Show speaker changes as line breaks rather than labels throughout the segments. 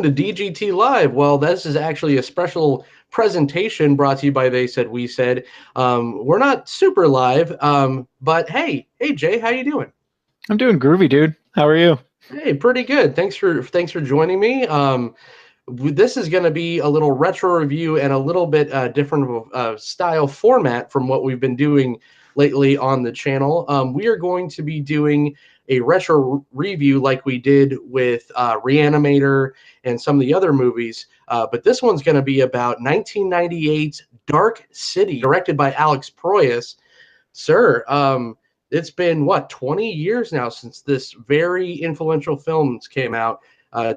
to DGT Live. Well, this is actually a special presentation brought to you by They Said We Said. We're not super live, but hey, Jay, how you doing?
I'm doing groovy, dude. How are you?
Hey, pretty good. Thanks for joining me. This is going to be a little retro review and a little bit different style format from what we've been doing lately on the channel. We are going to be doing a retro review like we did with Reanimator and some of the other movies, but this one's going to be about 1998's Dark City, directed by Alex Proyas. Sir, it's been, what, 20 years now since this very influential film came out.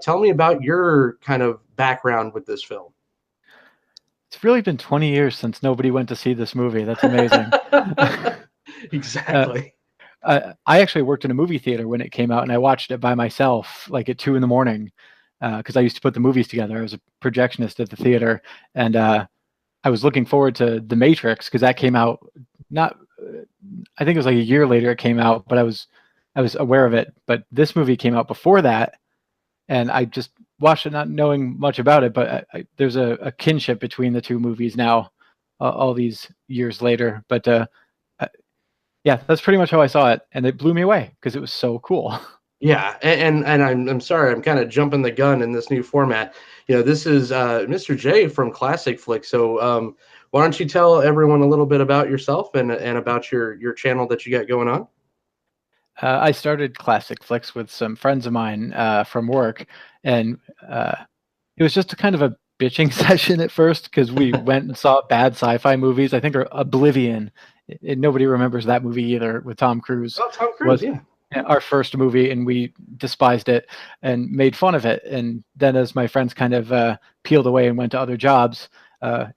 Tell me about your kind of background with this film.
It's really been 20 years since nobody went to see this movie. That's amazing.
Exactly.
I actually worked in a movie theater when it came out, and I watched it by myself, like at 2 a.m, because I used to put the movies together. I was a projectionist at the theater, and I was looking forward to The Matrix because that came out I think it was like a year later it came out, but I was aware of it. But this movie came out before that, and I just watched it not knowing much about it. But there's a kinship between the two movies now, all these years later. But yeah, that's pretty much how I saw it, and it blew me away because it was so cool.
Yeah, and I'm sorry, I'm kind of jumping the gun in this new format. This is Mr. J from Classic Flix. So why don't you tell everyone a little bit about yourself and about your channel that you got going on?
I started Classic Flix with some friends of mine from work, and it was just a kind of a bitching session at first because we went and saw bad sci-fi movies. I think Oblivion, nobody remembers that movie either, with Tom Cruise.
Oh, Tom Cruise,
Was
yeah.
our first movie, and we despised it and made fun of it. And then as my friends kind of peeled away and went to other jobs,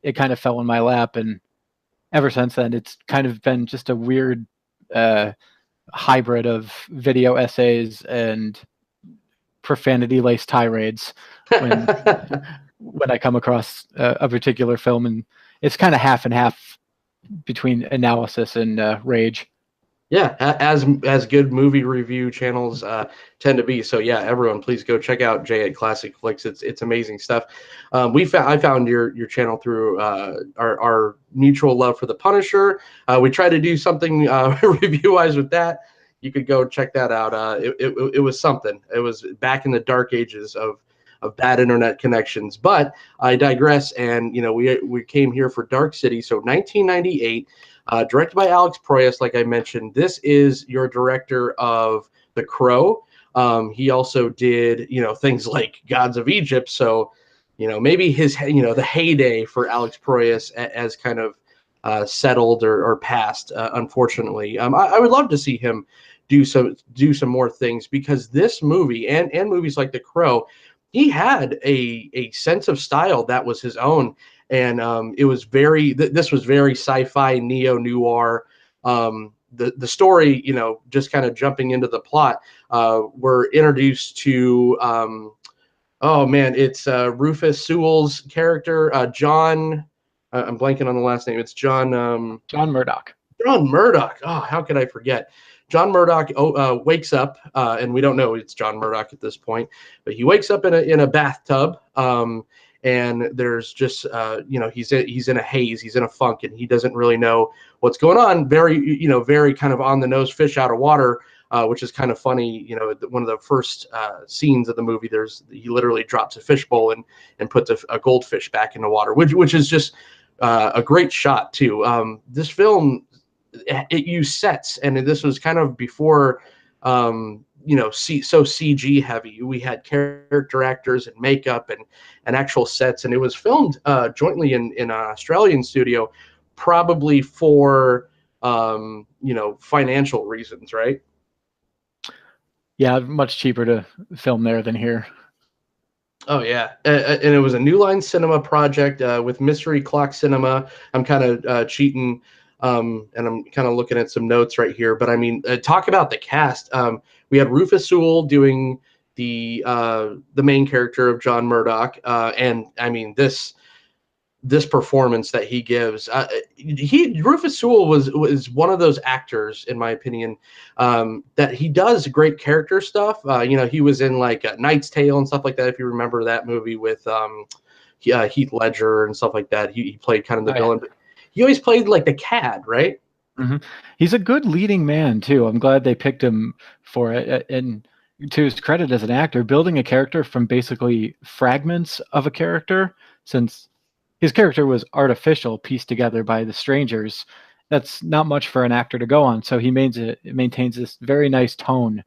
it kind of fell in my lap. And ever since then, it's kind of been just a weird hybrid of video essays and profanity-laced tirades when when I come across a particular film, and it's kind of half and half between analysis and rage.
Yeah, as good movie review channels tend to be. So yeah, everyone, please go check out Jay at Classic Flix. It's amazing stuff. I found your channel through our mutual love for The Punisher. We tried to do something review wise with that. You could go check that out. It was something. It was back in the dark ages of bad internet connections. But I digress. And we came here for Dark City. So 1998. Directed by Alex Proyas, like I mentioned. This is your director of The Crow. He also did, things like Gods of Egypt. So, maybe his, the heyday for Alex Proyas as kind of settled or passed, unfortunately. I would love to see him do some more things, because this movie and movies like The Crow, he had a sense of style that was his own. And it was this was very sci-fi, neo-noir. The story, just kind of jumping into the plot, we're introduced to, oh man, it's Rufus Sewell's character, John. I'm blanking on the last name. It's John.
John Murdoch.
John Murdoch. Oh, how could I forget? John Murdoch wakes up, and we don't know it's John Murdoch at this point, but he wakes up in a bathtub. And there's just, he's in a haze, he's in a funk, and he doesn't really know what's going on. Very kind of on the nose, fish out of water, which is kind of funny. One of the first scenes of the movie, he literally drops a fishbowl and puts a goldfish back in the water, which is just a great shot too. This film, it used sets, and this was kind of before, so CG heavy. We had character actors and makeup and actual sets, and it was filmed jointly in an Australian studio, probably for financial reasons, right?
Yeah, much cheaper to film there than here.
Oh yeah, and it was a New Line Cinema project with Mystery Clock Cinema. I'm kind of cheating, and I'm kind of looking at some notes right here. But I mean, talk about the cast. We had Rufus Sewell doing the main character of John Murdoch, and I mean, this this performance that he gives. Rufus Sewell was one of those actors, in my opinion, that he does great character stuff. He was in like Knight's Tale and stuff like that. If you remember that movie with Heath Ledger and stuff like that, he played kind of the villain. But he always played like the cad, right?
Mm-hmm. He's a good leading man too. I'm glad they picked him for it. And to his credit as an actor, building a character from basically fragments of a character, since his character was artificial, pieced together by the strangers, that's not much for an actor to go on. So he maintains this very nice tone.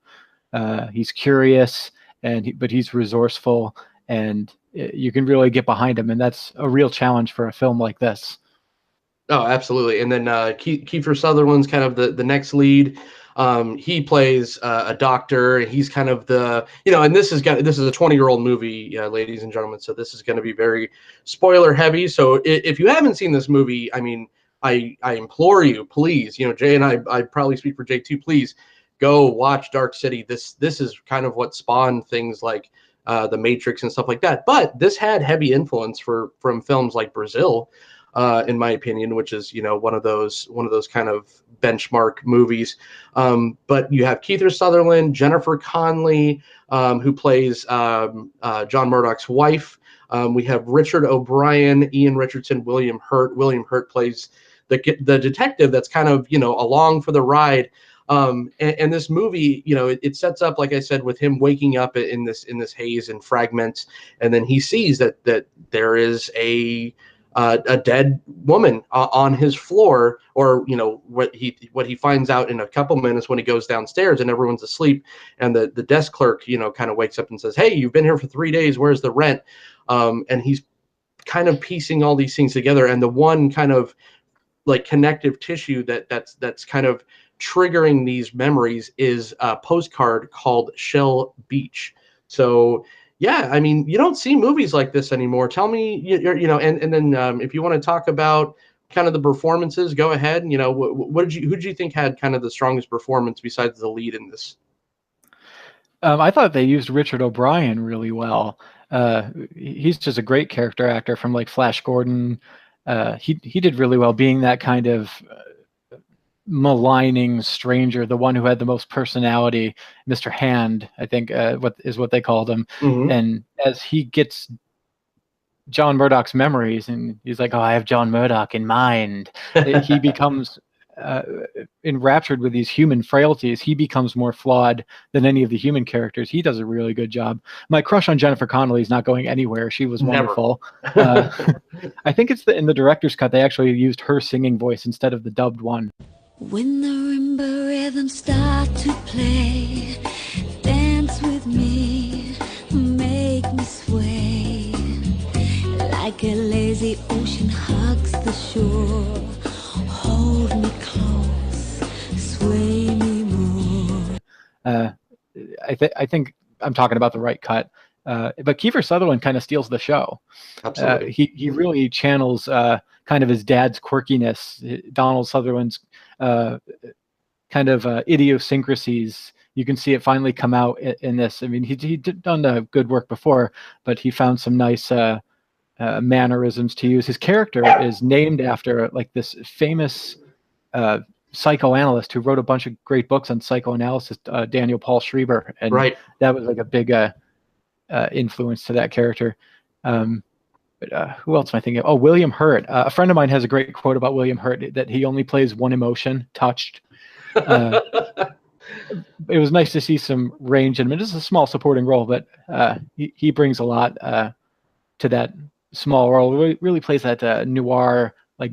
He's curious, but he's resourceful, and you can really get behind him. And that's a real challenge for a film like this.
Oh, absolutely. And then Kiefer Sutherland's kind of the next lead. He plays a doctor. He's kind of and this is a 20-year-old movie, ladies and gentlemen. So this is going to be very spoiler heavy. So if you haven't seen this movie, I mean, I implore you, please, Jay and I probably speak for Jay too, please go watch Dark City. This is kind of what spawned things like The Matrix and stuff like that. But this had heavy influence from films like Brazil. In my opinion, which is one of those kind of benchmark movies. But you have Kiefer Sutherland, Jennifer Connelly, who plays John Murdoch's wife. We have Richard O'Brien, Ian Richardson, William Hurt. William Hurt plays the detective that's kind of along for the ride. And this movie, it sets up, like I said, with him waking up in this haze and fragments, and then he sees that there is a dead woman on his floor, or what he finds out in a couple minutes when he goes downstairs and everyone's asleep, and the desk clerk kind of wakes up and says, "Hey, you've been here for 3 days. Where's the rent?" And he's kind of piecing all these things together, and the one kind of like connective tissue that's kind of triggering these memories is a postcard called Shell Beach. So yeah, I mean, you don't see movies like this anymore. Tell me, and then if you want to talk about kind of the performances, go ahead. Who did you think had kind of the strongest performance besides the lead in this?
I thought they used Richard O'Brien really well. He's just a great character actor from like Flash Gordon. He did really well being that kind of maligning stranger, the one who had the most personality, Mr. Hand, I think what they called him. Mm-hmm. And as he gets John Murdoch's memories, and he's like, "Oh, I have John Murdoch in mind," he becomes enraptured with these human frailties. He becomes more flawed than any of the human characters. He does a really good job. My crush on Jennifer Connelly is not going anywhere. She was wonderful. I think it's in the director's cut, they actually used her singing voice instead of the dubbed one.
When the marimba rhythms start to play, dance with me, make me sway, like a lazy ocean hugs the shore, hold me close, sway me more.
I think I'm talking about the right cut. But Kiefer Sutherland kind of steals the show.
Absolutely.
He really channels kind of his dad's quirkiness, Donald Sutherland's kind of idiosyncrasies. You can see it finally come out in this. I mean, he'd done good work before, but he found some nice mannerisms to use. His character is named after like this famous psychoanalyst who wrote a bunch of great books on psychoanalysis, Daniel Paul Schreiber, and that was like a big influence to that character. But who else am I thinking of? Oh, William Hurt. A friend of mine has a great quote about William Hurt, that he only plays one emotion, touched. It was nice to see some range in him. It is a small supporting role, but he brings a lot to that small role. Really plays that noir, like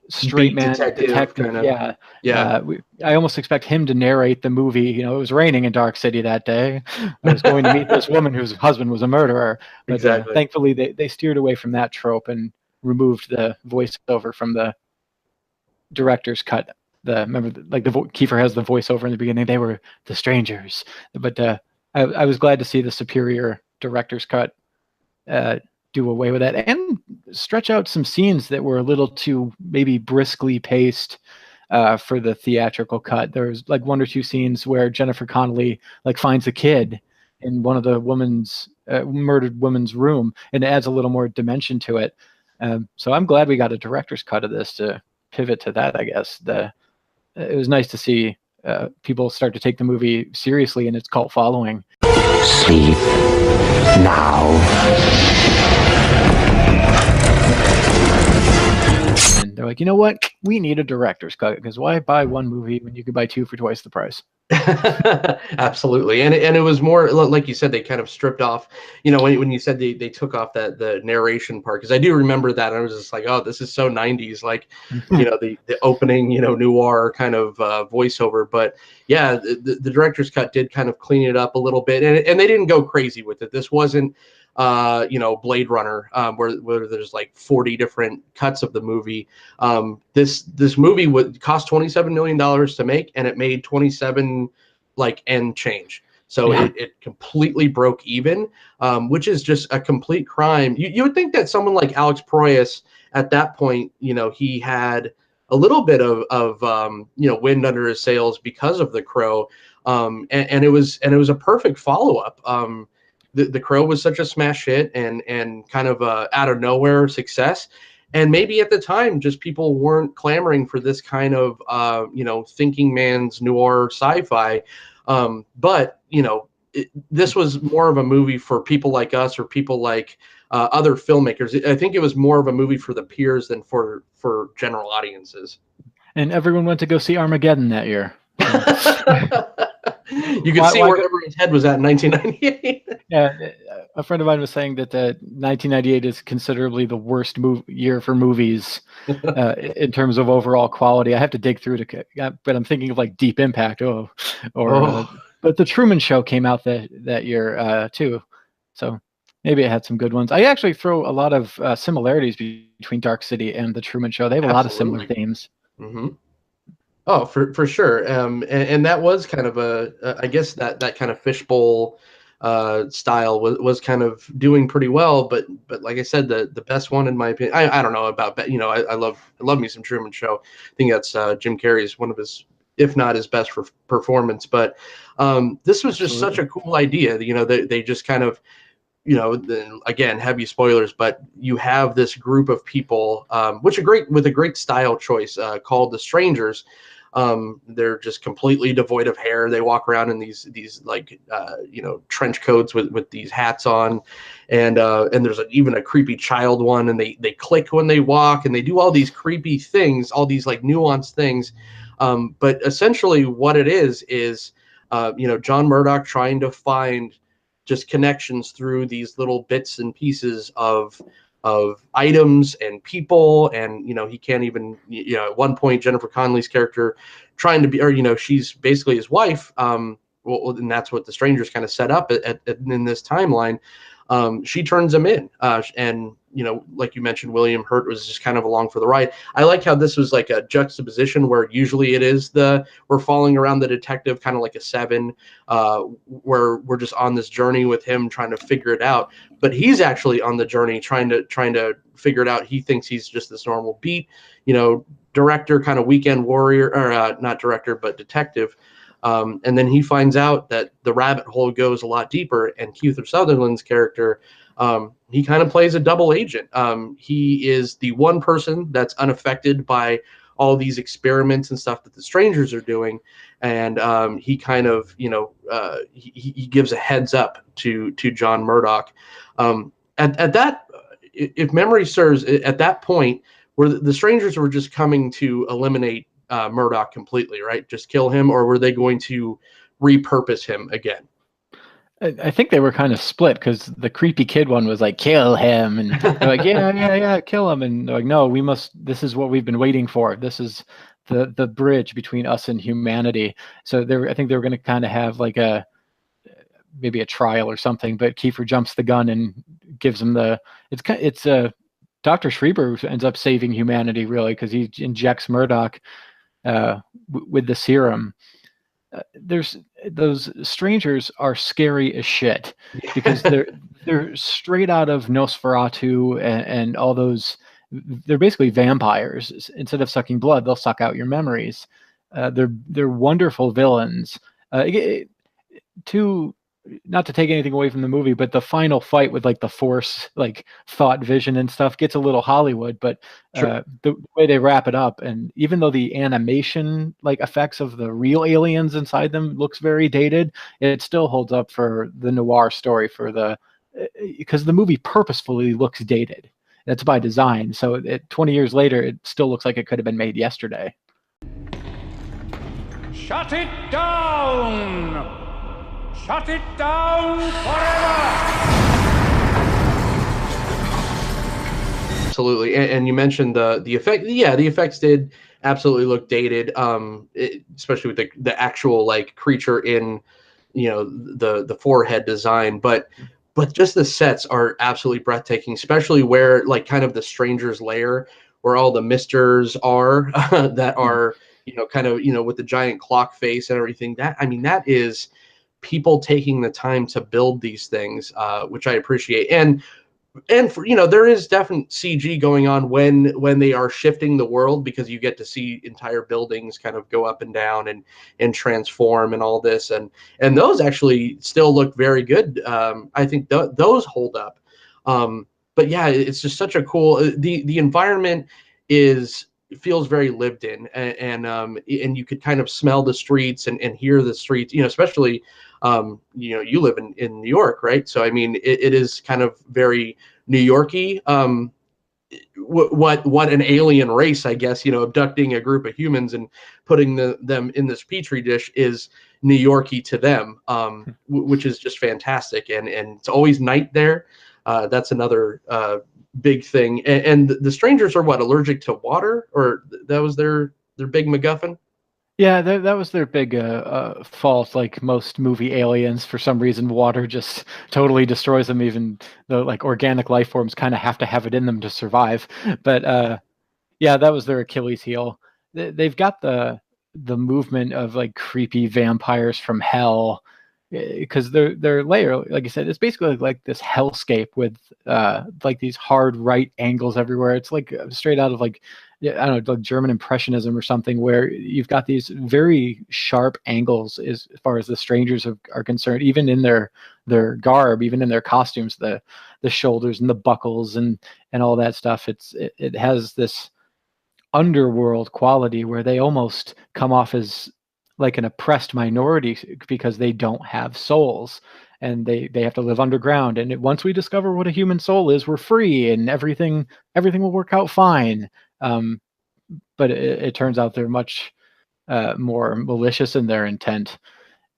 straight man detective. Kind of. Yeah. I almost expect him to narrate the movie. It was raining in Dark City that day. I was going to meet this woman whose husband was a murderer. But exactly. Thankfully, they steered away from that trope and removed the voiceover from the director's cut. Kiefer has the voiceover in the beginning. They were the strangers. But I was glad to see the superior director's cut do away with that and stretch out some scenes that were a little too maybe briskly paced for the theatrical cut. There was like one or two scenes where Jennifer Connelly like finds a kid in one of the woman's murdered woman's room, and it adds a little more dimension to it. So I'm glad we got a director's cut of this to pivot to that, I guess. It was nice to see people start to take the movie seriously in its cult following.
Sleep now.
And they're like, you know what? We need a director's cut, because why buy one movie when you could buy two for twice the price?
Absolutely. And it was more like you said, they kind of stripped off, when you said they took off the narration part, because I do remember that. I was just like, oh, this is so 90s, like the opening noir kind of voiceover. But yeah, the director's cut did kind of clean it up a little bit, and they didn't go crazy with it. This wasn't Blade Runner, where there's like 40 different cuts of the movie. This movie would cost $27 million to make, and it made 27 and change. So it completely broke even, which is just a complete crime. You would think that someone like Alex Proyas at that point, he had a little bit of wind under his sails because of The Crow, and it was a perfect follow-up. The Crow was such a smash hit and kind of out of nowhere success. And maybe at the time, just people weren't clamoring for this kind of, thinking man's noir sci-fi. But this was more of a movie for people like us, or people like other filmmakers. I think it was more of a movie for the peers than for general audiences. And
everyone went to go see Armageddon that year.
You could see where everyone's head was at in 1998.
Yeah, a friend of mine was saying that 1998 is considerably the worst year for movies in terms of overall quality. I have to dig through but I'm thinking of like Deep Impact. But the Truman Show came out that year too, so maybe it had some good ones. I actually throw a lot of similarities between Dark City and the Truman Show. They have a lot of similar themes.
Mm-hmm. Oh, for sure. And that was kind of I guess that kind of fishbowl style was kind of doing pretty well. But like I said, the best one in my opinion, I don't know about, I love me some Truman Show. I think that's Jim Carrey's one of his, if not his best performance. But this was just such a cool idea. They just kind of, again, heavy spoilers, but you have this group of people, with a great style choice, called the Strangers. They're just completely devoid of hair. They walk around in these trench coats with these hats on, and there's even a creepy child one, and they click when they walk, and they do all these creepy things, all these like nuanced things. But essentially what it is John Murdoch trying to find just connections through these little bits and pieces of items and people. And, he can't even, at one point, Jennifer Connelly's character trying to be, or, she's basically his wife. And that's what the Strangers kind of set up in this timeline. She turns him in. And, like you mentioned, William Hurt was just kind of along for the ride. I like how this was like a juxtaposition where usually it is we're following around the detective, kind of like a Seven, where we're just on this journey with him trying to figure it out. But he's actually on the journey trying to figure it out. He thinks he's just this normal beat, director, kind of weekend warrior, or not director, but detective. And then he finds out that the rabbit hole goes a lot deeper, and Kiefer Sutherland's character, he kind of plays a double agent. He is the one person that's unaffected by all these experiments and stuff that the Strangers are doing. And he kind of, he gives a heads up to John Murdoch. At that, if memory serves, at that point, where the Strangers were just coming to eliminate Murdoch completely, right? Just kill him, or were they going to repurpose him again?
I think they were kind of split, because the creepy kid one was like, kill him, and they're like, yeah, kill him, and they're like, no, we must. This is what we've been waiting for. This is the bridge between us and humanity. So I think they were going to kind of have like maybe a trial or something. But Kiefer jumps the gun and gives him it's Dr. Schreiber who ends up saving humanity, really, because he injects Murdoch with the serum. Those Strangers are scary as shit, because they're straight out of Nosferatu and all those. They're basically vampires. Instead of sucking blood, they'll suck out your memories. They're wonderful villains. To not to take anything away from the movie, but the final fight with like the Force, like thought vision and stuff, gets a little Hollywood. But
Sure.
the way they wrap it up, and even though the animation like effects of the real aliens inside them looks very dated, it still holds up for the noir story, for the because the movie purposefully looks dated. That's by design. So 20 years later, it still looks like it could have been made yesterday.
Shut it down! Shut it down forever!
Absolutely, and you mentioned the effect. Yeah, the effects did absolutely look dated, especially with the actual like creature in, the forehead design. But just the sets are absolutely breathtaking, especially where like kind of the stranger's lair, where all the misters are that are kind of with the giant clock face and everything. That is people taking the time to build these things, which I appreciate. And for, there is definite CG going on when they are shifting the world, because you get to see entire buildings kind of go up and down and transform and all this, and those actually still look very good. I think those hold up. But yeah, it's just such a cool, the environment feels very lived in, and you could kind of smell the streets and hear the streets, especially you live in New York, right? So I mean, it is kind of very New Yorky. What an alien race, I guess, abducting a group of humans and putting them in this petri dish is New Yorky to them, which is just fantastic. And it's always night there. That's another big thing. And the strangers are allergic to water, or that was their big MacGuffin?
Yeah, that was their big fault. Like most movie aliens, for some reason, water just totally destroys them. Even though like organic life forms kind of have to have it in them to survive. But yeah, that was their Achilles heel. They've got the movement of like creepy vampires from hell, because their layer, like I said, it's basically like this hellscape with like these hard right angles everywhere. It's like straight out of like, I don't know, like German Impressionism or something, where you've got these very sharp angles as far as the strangers are concerned, even in their garb, even in their costumes, the shoulders and the buckles and all that stuff. It has this underworld quality where they almost come off as like an oppressed minority because they don't have souls, and they have to live underground. And once we discover what a human soul is, we're free and everything will work out fine. But it turns out they're much more malicious in their intent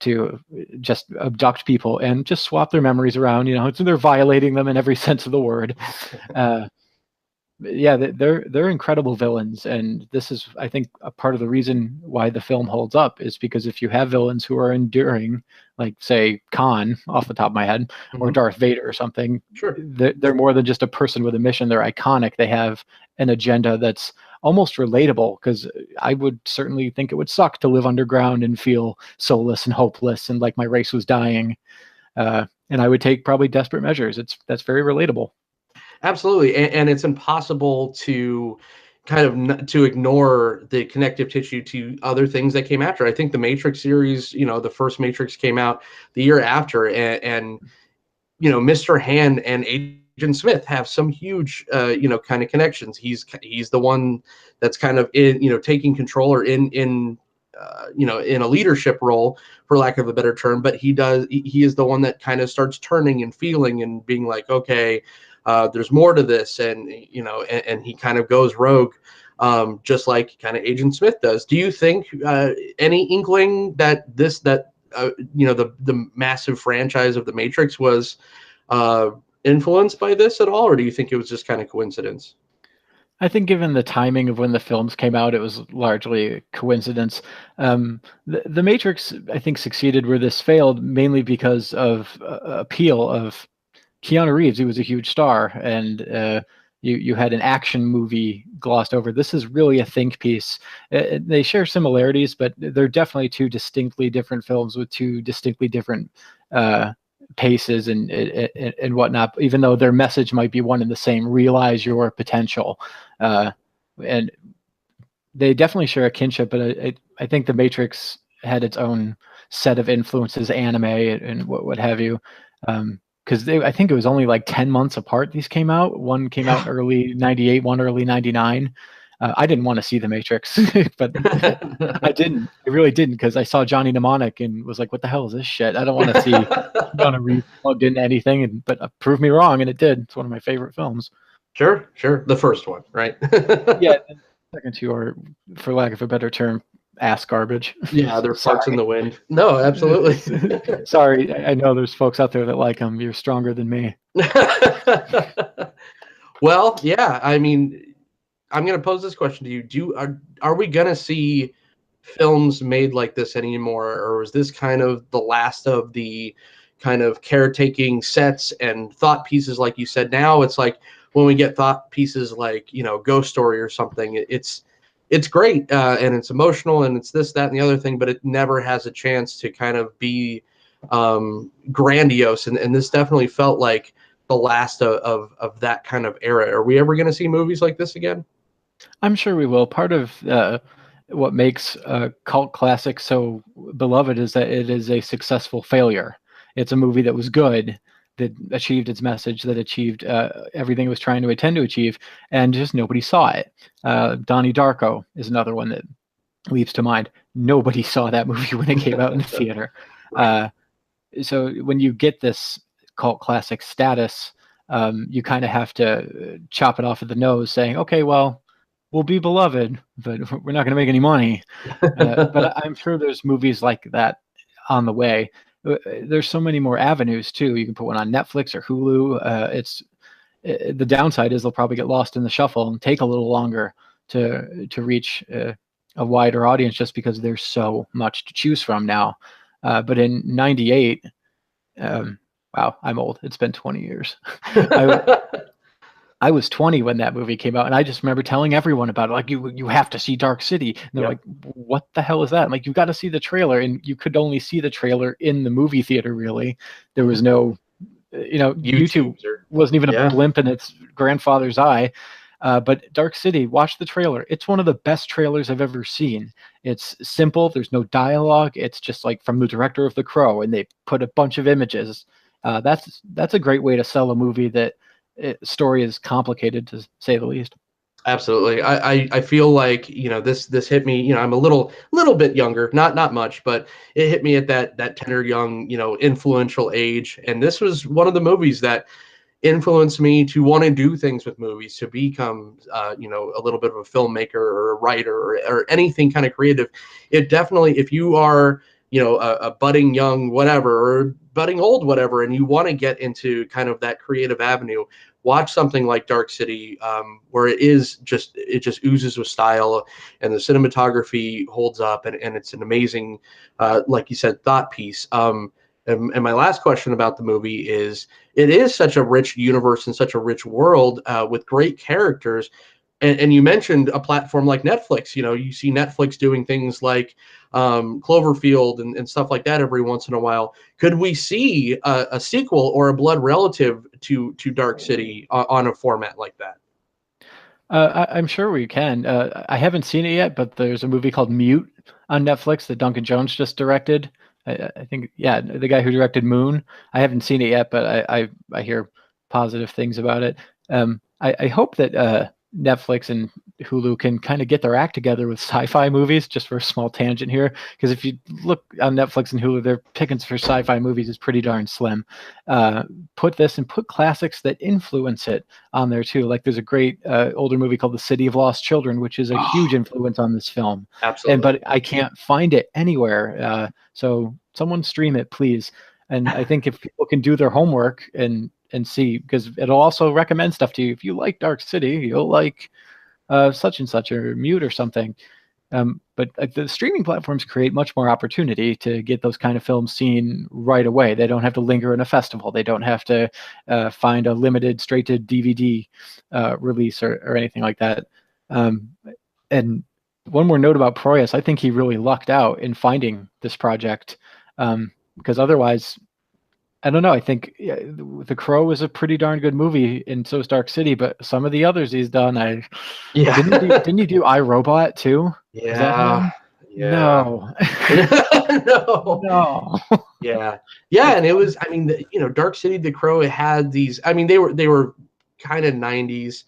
to just abduct people and just swap their memories around. So they're violating them in every sense of the word. Yeah, they're incredible villains, and this is, I think, a part of the reason why the film holds up, is because if you have villains who are enduring, like say Khan off the top of my head, or Darth Vader or something,
Sure,
they're more than just a person with a mission. They're iconic. They have an agenda that's almost relatable, because I would certainly think it would suck to live underground and feel soulless and hopeless and like my race was dying, and I would take probably desperate measures. That's very relatable.
Absolutely, and it's impossible to kind of to ignore the connective tissue to other things that came after. I think the Matrix series, the first Matrix came out the year after, and Mr. Hand and Agent Smith have some huge, kind of connections. He's the one that's kind of in, taking control, or in in a leadership role, for lack of a better term. But he is the one that kind of starts turning and feeling and being like, okay, there's more to this, and and he kind of goes rogue, just like kind of Agent Smith does. Do you think any inkling that the massive franchise of the Matrix was influenced by this at all, or do you think it was just kind of coincidence?
I think given the timing of when the films came out, it was largely a coincidence. The Matrix, I think, succeeded where this failed, mainly because of appeal of Keanu Reeves. He was a huge star, and you had an action movie glossed over. This is really a think piece. They share similarities, but they're definitely two distinctly different films with two distinctly different paces and whatnot, even though their message might be one and the same: realize your potential. And they definitely share a kinship, but I think the Matrix had its own set of influences, anime and what have you. Because I think it was only like 10 months apart these came out. One came out early 98, one early 99. I didn't want to see The Matrix, but I didn't. I really didn't, because I saw Johnny Mnemonic and was like, what the hell is this shit? I don't want to see Keanu plugged into anything. But prove me wrong, and it did. It's one of my favorite films.
Sure. The first one, right?
Yeah, the second two are, for lack of a better term, ass garbage.
Yeah, they're farts in the wind. No, absolutely.
Sorry, I know there's folks out there that like them. You're stronger than me.
Well, yeah. I mean, I'm going to pose this question to you: are we going to see films made like this anymore, or is this kind of the last of the kind of caretaking sets and thought pieces, like you said? Now it's like when we get thought pieces like, Ghost Story or something, it's great and it's emotional and it's this, that, and the other thing, but it never has a chance to kind of be grandiose. And this definitely felt like the last of that kind of era. Are we ever going to see movies like this again?
I'm sure we will. Part of what makes a cult classic so beloved is that it is a successful failure. It's a movie that was good, that achieved its message, that achieved everything it was trying to intend to achieve, and just nobody saw it. Donnie Darko is another one that leaps to mind. Nobody saw that movie when it came out in the theater. So when you get this cult classic status, you kind of have to chop it off at the nose, saying, okay, well, we'll be beloved, but we're not going to make any money. But I'm sure there's movies like that on the way. There's so many more avenues too. You can put one on Netflix or Hulu. The downside is they'll probably get lost in the shuffle and take a little longer to reach a wider audience, just because there's so much to choose from now. But in '98, wow, I'm old. It's been 20 years. I was 20 when that movie came out, and I just remember telling everyone about it. Like, you have to see Dark City. And they're like, what the hell is that? I'm like, you've got to see the trailer. And you could only see the trailer in the movie theater, really. There was no, YouTube wasn't even a blimp in its grandfather's eye. But Dark City, watch the trailer. It's one of the best trailers I've ever seen. It's simple. There's no dialogue. It's just like from the director of The Crow, and they put a bunch of images. That's a great way to sell a movie that story is complicated, to say the least.
Absolutely. I feel like, this hit me, I'm a little bit younger, not much, but it hit me at that tender young, influential age. And this was one of the movies that influenced me to want to do things with movies, to become, a little bit of a filmmaker or a writer or anything kind of creative. It definitely, if you are, a budding young whatever, or budding old whatever, and you want to get into kind of that creative avenue, watch something like Dark City, where it just oozes with style, and the cinematography holds up, and it's an amazing, like you said, thought piece. And my last question about the movie is, it is such a rich universe and such a rich world with great characters. And you mentioned a platform like Netflix. You see Netflix doing things like Cloverfield and stuff like that every once in a while. Could we see a sequel or a blood relative to Dark City on a format like that?
I'm sure we can. I haven't seen it yet, but there's a movie called Mute on Netflix that Duncan Jones just directed. I think, the guy who directed Moon. I haven't seen it yet, but I hear positive things about it. I hope that Netflix and Hulu can kind of get their act together with sci-fi movies, just for a small tangent here. Because if you look on Netflix and Hulu, their pickings for sci-fi movies is pretty darn slim. Put this and put classics that influence it on there too. Like, there's a great older movie called The City of Lost Children, which is a huge influence on this film.
Absolutely.
But I can't find it anywhere. So someone stream it, please. And I think if people can do their homework and see, because it'll also recommend stuff to you. If you like Dark City, you'll like such and such, or Mute or something. But the streaming platforms create much more opportunity to get those kind of films seen right away. They don't have to linger in a festival. They don't have to find a limited straight to DVD release or anything like that. And one more note about Proyas. I think he really lucked out in finding this project, because otherwise, I don't know. I think The Crow was a pretty darn good movie, and so is Dark City. But some of the others he's done, didn't you do I, Robot too?
Yeah, Yeah.
No.
No.
No.
Yeah. Yeah, and it was, I mean, Dark City, The Crow, it had these, I mean, they were kind of 90s.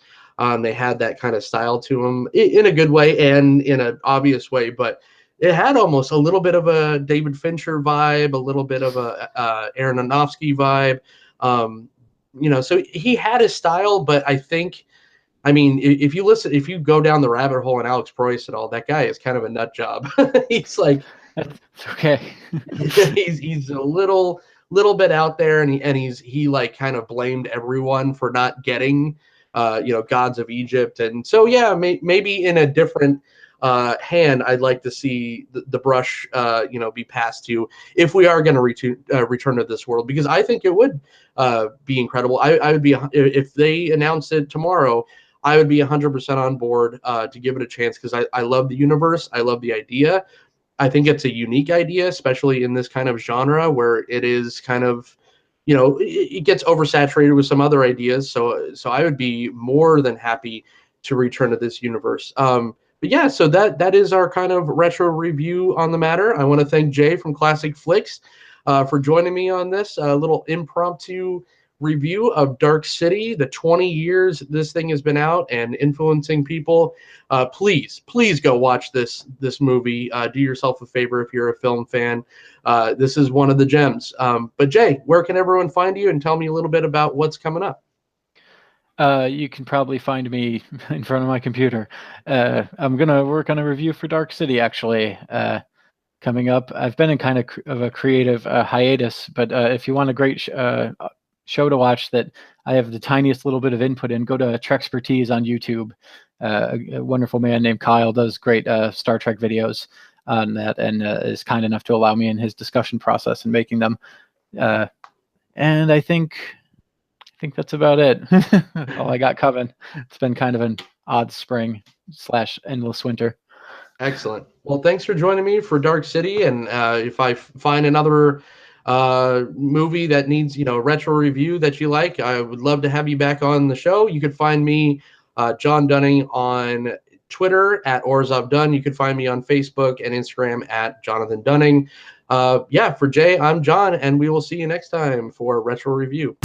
They had that kind of style to them in a good way and in an obvious way, but it had almost a little bit of a David Fincher vibe, a little bit of a Aronofsky vibe. So he had his style, but I mean, if you go down the rabbit hole and Alex Proyas and all, that guy is kind of a nut job. He's like,
It's okay.
he's a little bit out there, and he like kind of blamed everyone for not getting Gods of Egypt. And so yeah, maybe in a different hand, I'd like to see the brush be passed to if we are going to return to this world, because I think it would be incredible. I would be, if they announce it tomorrow, I would be 100% on board to give it a chance, because I love the universe. I love the idea. I think it's a unique idea, especially in this kind of genre where it is kind of, it gets oversaturated with some other ideas. So I would be more than happy to return to this universe. But yeah, so that is our kind of retro review on the matter. I want to thank Jay from Classic Flix for joining me on this little impromptu review of Dark City, the 20 years this thing has been out and influencing people. Please go watch this movie. Do yourself a favor if you're a film fan. This is one of the gems. But Jay, where can everyone find you, and tell me a little bit about what's coming up?
You can probably find me in front of my computer. I'm going to work on a review for Dark City, actually, coming up. I've been in kind of a creative hiatus, but if you want a great show to watch that I have the tiniest little bit of input in, go to Trexpertise on YouTube. A wonderful man named Kyle does great Star Trek videos on that, and is kind enough to allow me in his discussion process and making them. And I think that's about it. All I got coming. It's been kind of an odd spring / endless winter.
Excellent. Well, thanks for joining me for Dark City. And if I find another movie that needs, retro review that you like, I would love to have you back on the show. You could find me, John Dunning, on Twitter at OrzovDunn. You could find me on Facebook and Instagram at Jonathan Dunning. For Jay, I'm John, and we will see you next time for Retro Review.